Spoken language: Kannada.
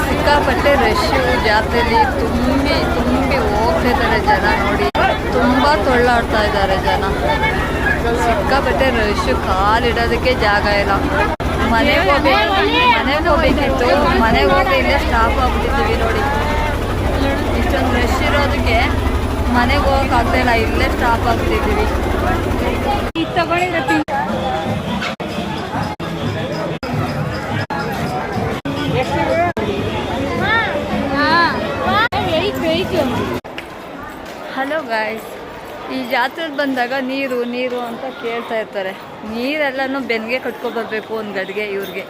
ಸಿಕ್ಕಾಪಟ್ಟೆ ರಶ್ಶು ಜಾತ್ರೆಯಲ್ಲಿ ತುಂಬಿ ಹೋಗ್ತಿದ್ದಾರೆ ಜನ. ನೋಡಿ ತುಂಬ ತೊಳ್ಳಾಡ್ತಾ ಇದ್ದಾರೆ ಜನ. ಸಿಕ್ಕಾಪಟ್ಟೆ ರಶ್ಶು, ಕಾಲಿಡೋದಕ್ಕೆ ಜಾಗ ಇಲ್ಲ. ಮನೆಗೆ ಹೋಗ್ಬೇಕಿತ್ತು, ಮನೆಗೆ ಹೋಗಿ ಇಲ್ಲೇ ಸ್ಟಾಪ್ ಆಗ್ಬಿಟ್ಟಿದ್ದೀವಿ. ನೋಡಿ ಇಷ್ಟೊಂದು ರಶ್ ಇರೋದಕ್ಕೆ ಮನೆಗೆ ಹೋಗೋಕ್ಕಾಗ್ತಾ ಇಲ್ಲ, ಇಲ್ಲೇ ಸ್ಟಾಪ್ ಆಗ್ಬಿಟ್ಟಿದ್ದೀವಿ. ಹಲೋ ಗಾಯ್ಸ್, ಈ ಜಾತ್ರೆಗೆ ಬಂದಾಗ ನೀರು ನೀರು ಅಂತ ಕೇಳ್ತಾ ಇರ್ತಾರೆ. ನೀರೆಲ್ಲನೂ ಬೆನ್ಗೆ ಕಟ್ಕೊಬರ್ಬೇಕು ಒಂದು ಗಡಿಗೆ ಇವ್ರಿಗೆ.